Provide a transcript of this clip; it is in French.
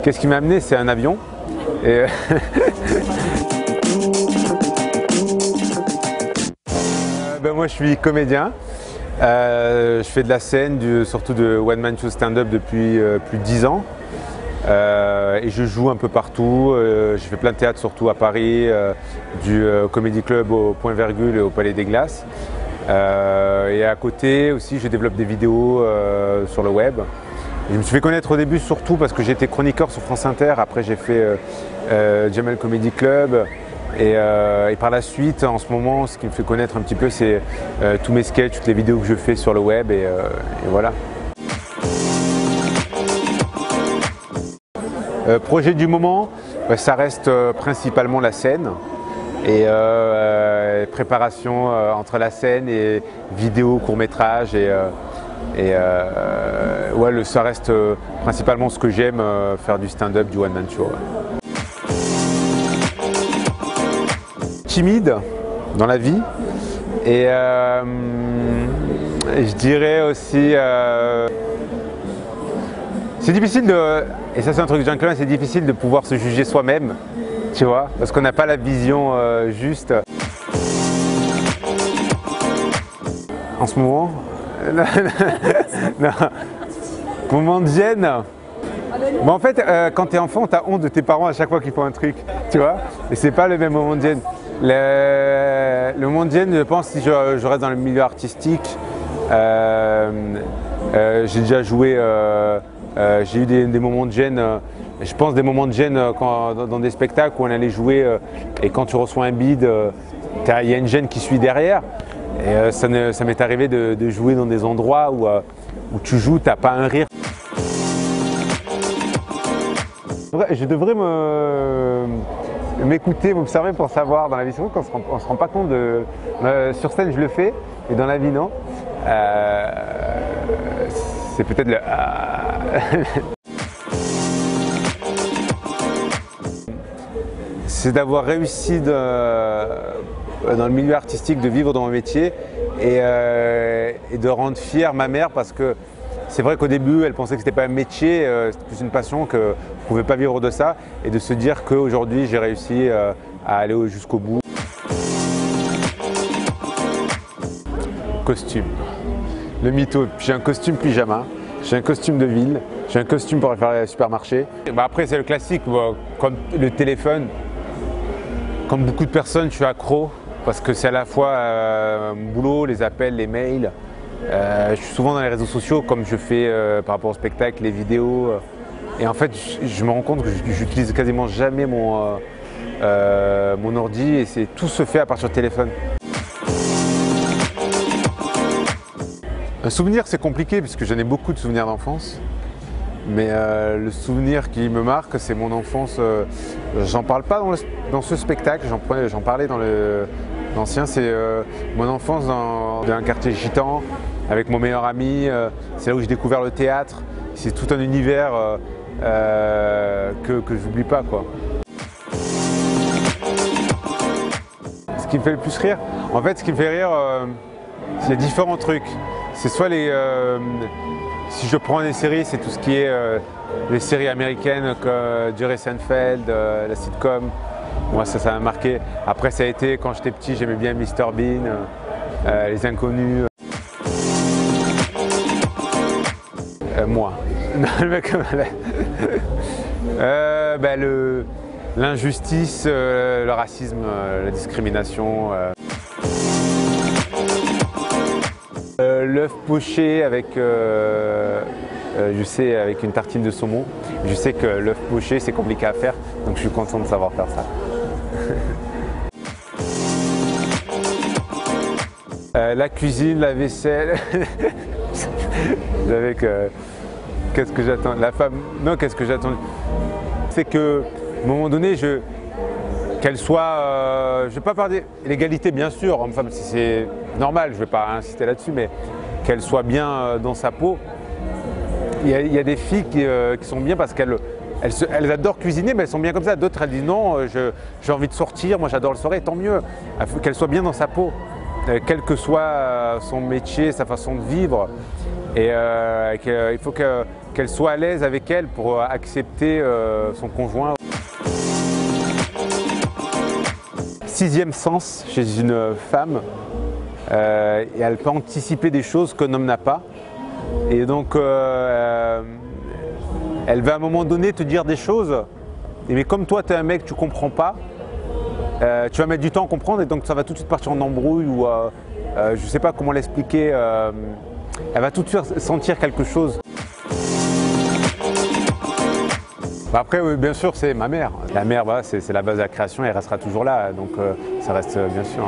Qu'est-ce qui m'a amené? C'est un avion. Et moi je suis comédien. Je fais de la scène, surtout de one man show stand-up depuis plus de 10 ans. Et je joue un peu partout. Je fais plein de théâtre, surtout à Paris, du Comedy Club au Point Virgule et au Palais des Glaces. Et à côté aussi, je développe des vidéos sur le web. Et je me suis fait connaître au début surtout parce que j'étais chroniqueur sur France Inter. Après, j'ai fait Jamel Comedy Club. Et par la suite, en ce moment, ce qui me fait connaître un petit peu, c'est tous mes sketchs, toutes les vidéos que je fais sur le web. Et voilà. Projet du moment, ça reste principalement la scène. Et préparation entre la scène et vidéo, court-métrage. Ouais, ça reste principalement ce que j'aime, faire du stand-up, du one-man show. Ouais. Timide dans la vie et je dirais aussi c'est difficile et ça c'est un truc de Jean Clément, c'est difficile de pouvoir se juger soi-même, tu vois, parce qu'on n'a pas la vision juste. En ce moment, non. Moment de gêne. Mais en fait, quand tu es enfant, tu as honte de tes parents à chaque fois qu'ils font un truc, tu vois, et c'est pas le même moment de gêne. Le moment de gêne, je pense, si je reste dans le milieu artistique, j'ai déjà joué, j'ai eu des moments de gêne, je pense des moments de gêne dans des spectacles où on allait jouer et quand tu reçois un bide, il y a une gêne qui suit derrière. Et ça m'est arrivé de jouer dans des endroits où tu joues, tu n'as pas un rire. Je devrais m'écouter, m'observer pour savoir dans la vie. C'est vrai qu'on ne se rend pas compte sur scène, je le fais, et dans la vie, non. C'est peut-être le... C'est d'avoir réussi dans le milieu artistique, de vivre dans mon métier et de rendre fière ma mère parce que c'est vrai qu'au début, elle pensait que ce n'était pas un métier, c'était plus une passion, qu'on ne pouvait pas vivre de ça et de se dire qu'aujourd'hui, j'ai réussi à aller jusqu'au bout. Costume. Le mytho. J'ai un costume pyjama, j'ai un costume de ville, j'ai un costume pour aller faire le supermarché. Après, c'est le classique, comme le téléphone. Comme beaucoup de personnes, je suis accro parce que c'est à la fois mon boulot, les appels, les mails. Je suis souvent dans les réseaux sociaux comme je fais par rapport au spectacle, les vidéos. Et en fait, je me rends compte que j'utilise quasiment jamais mon ordi et tout se fait à partir du téléphone. Un souvenir, c'est compliqué puisque j'en ai beaucoup de souvenirs d'enfance. Mais le souvenir qui me marque, c'est mon enfance. J'en parle pas dans ce spectacle, j'en parlais dans l'ancien. C'est mon enfance dans un quartier gitan avec mon meilleur ami. C'est là où j'ai découvert le théâtre. C'est tout un univers que je n'oublie pas, quoi. Ce qui me fait le plus rire, en fait, ce qui me fait rire, c'est différents trucs. C'est soit si je prends des séries, c'est tout ce qui est les séries américaines comme Jerry Seinfeld, la sitcom. Moi, ça m'a marqué. Après, ça a été, quand j'étais petit, j'aimais bien Mr Bean, Les Inconnus. Moi. L'injustice, le racisme, la discrimination. L'œuf poché avec, je sais, avec une tartine de saumon. Je sais que l'œuf poché, c'est compliqué à faire, donc je suis content de savoir faire ça. La cuisine, la vaisselle. Avec qu'est-ce que j'attends? La femme. Non, qu'est-ce que j'attends? C'est qu'à un moment donné, qu'elle soit, je ne vais pas parler l'égalité bien sûr, homme-femme c'est normal, je ne vais pas insister là-dessus, mais qu'elle soit bien dans sa peau. Il y a des filles qui sont bien parce qu'elles adorent cuisiner, mais elles sont bien comme ça. D'autres elles disent non, j'ai envie de sortir, moi j'adore le soirée, tant mieux. Il faut qu'elle soit bien dans sa peau, quel que soit son métier, sa façon de vivre. Et il faut qu'elle soit à l'aise avec elle pour accepter son conjoint. Sixième sens chez une femme, et elle peut anticiper des choses qu'un homme n'a pas. Et donc, elle va à un moment donné te dire des choses, mais comme toi, tu es un mec, tu ne comprends pas, tu vas mettre du temps à comprendre et donc ça va tout de suite partir en embrouille ou je ne sais pas comment l'expliquer, elle va tout de suite sentir quelque chose. Après, oui, bien sûr, c'est ma mère. La mère, voilà, c'est la base de la création, elle restera toujours là, donc ça reste bien sûr.